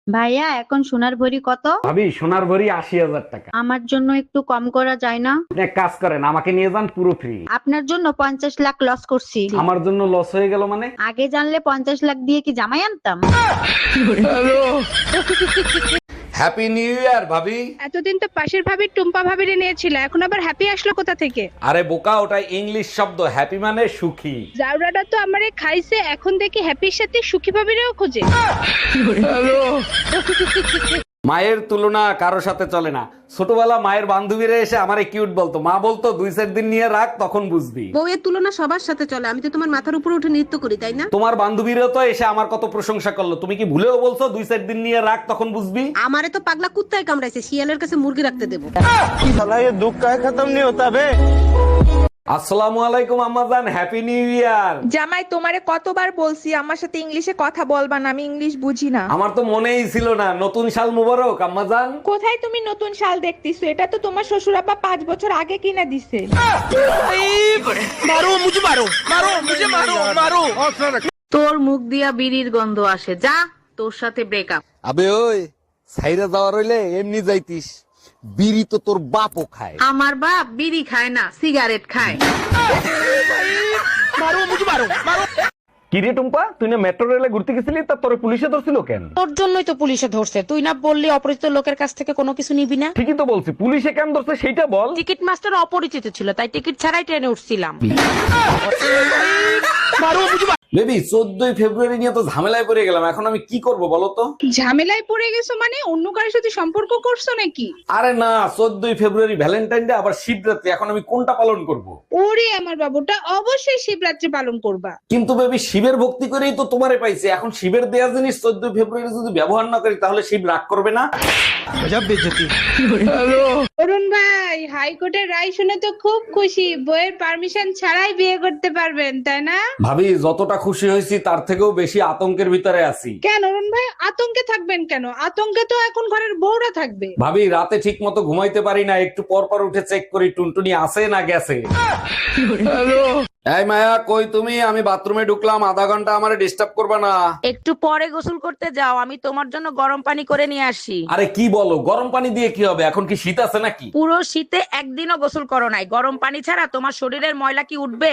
ভাইয়া এখন সোনার ভরি কত? ভাবি সোনার ভরি ৮০,০০০ টাকা। আমার জন্য একটু কম করা যায় না? আপনি এক কাজ করেন, আমাকে নিয়ে যান পুরো ফ্রি। আপনার জন্য 50 লাখ লস করছি। আমার জন্য লস হয়ে গেল মানে? আগে জানলে 50 লাখ দিয়ে কি জামাই আনতাম। হ্যাপি নিউ ইয়ার ভাবি। এতদিন তো পাশের ভাবির টুম্পা ভাবির নিয়েছিল, এখন আবার হ্যাপি আসলো কোথা থেকে? আরে বোকা, ওটা ইংলিশ শব্দ, হ্যাপি মানে সুখী। জাউরাটা তো আমারে খাইছে, এখন দেখি হ্যাপির সাথে সুখী ভাবিরেও খোঁজে। মায়ের তুলনা কারো সাথে চলে না। ছোটবেলা মায়ের বান্ধবীরা এসে আমারে কিউট বলতো, মা বলতো 2-4 দিন নিয়ে রাখ, তখন বুঝবি। বউয়ের তুলনা সবার সাথে চলে, আমি তো তোমার মাথার উপরে উঠে নৃত্য করি, তাই না? তোমার বান্ধবীরা তো এসে আমার কত প্রশংসা করলো, তুমি কি ভুলেও বলছো 2-4 দিন নিয়ে রাখ, তখন বুঝবি। আমারে তো পাগলা কুত্তায় কামড়াইছে, শিয়ালের কাছে মুরগি রাখতে দেবো। আসসালামু আলাইকুম আম্মাজান, হ্যাপি নিউ ইয়ার। জামাই, তোমারে কতবার বলছি আমার সাথে ইংলিশে কথা বলবা না, আমি ইংলিশ বুঝি না। আমার তো মনেই ছিল না। নতুন সাল মুবারক আম্মাজান। কোথায় তুমি নতুন শাল দেখতেছো? এটা তো তোমার শ্বশুর আব্বা 5 বছর আগে কিনা দিছে। তোর মুখ দিয়া বিড়ির গন্ধ আসে, যা তোর সাথে ব্রেকআপ। আবে ওই সাইরা যাওয়ার হইলে এমনি যাইতিস, বিড়ি তো তোর বাপও খায়। আমার বাপ বিড়ি খায় না, সিগারেট খায়। কিরে টুম্পা, তুই না মেট্রো রেলে ঘুরতে গেছিলি, তা তোর পুলিশে ধরছিল কেন? তোর জন্যই তো পুলিশে ধরছে, তুই না বললি অপরিচিত লোকের কাছ থেকে কোনো কিছু নিবি না। ঠিকই তো বলছি, পুলিশে কেন ধরছে সেইটা বল। টিকিট মাস্টার অপরিচিত ছিল, তাই টিকিট ছাড়াই ট্রেনে উঠছিলাম। বেবি 14ই ফেব্রুয়ারি নিয়ে তো ঝামেলায় পড়ে গেলাম, এখন আমি কি করব বলো তো? ঝামেলায় পড়ে গেছো মানে অন্য কারোর সাথে সম্পর্ক করছো নাকি? আরে না, 14ই ফেব্রুয়ারি ভ্যালেন্টাইন ডে, আবার শিবরাত্রি, এখন আমি কোনটা পালন করব? ওরে আমার বাবুটা, অবশ্যই শিবরাত্রি পালন করবা। কিন্তু বেবি শিবের ভক্তি করেই তো তোমারে পাইছে, এখন শিবের দেয়া জিনিস 14ই ফেব্রুয়ারি যদি ব্যবহার না করি, তাহলে শিব রাগ করবে না? অরুণ ভাই, হাইকোর্টের রায় শুনে তো খুব খুশি, বইয়ের পারমিশন ছাড়াই বিয়ে করতে পারবেন, তাই না? ভাবি যতটা খুশি হয়েছি তার থেকেও বেশি আতঙ্কের ভিতরে আছি। কেন অরুণ ভাই আতঙ্কে থাকবেন কেন? আতঙ্কে তো এখন ঘরের বউরা থাকবে। ভাবি রাতে ঠিক মতো ঘুমাইতে পারি না, একটু পর পর উঠে চেক করি টুনটুনি আছে না গেছে। এই মায়া, কই তুমি? আমি বাথরুমে ঢুকলাম, আধা ঘন্টা আমারে ডিস্টার্ব করবা না। একটু পরে গোসল করতে যাও, আমি তোমার জন্য গরম পানি করে নিয়ে আসি। আরে কি বলো, গরম পানি দিয়ে কি হবে? এখন কি শীত আছে নাকি? পুরো শীতে একদিনও গোসল করো নাই, গরম পানি ছাড়া তোমার শরীরের ময়লা কি উঠবে?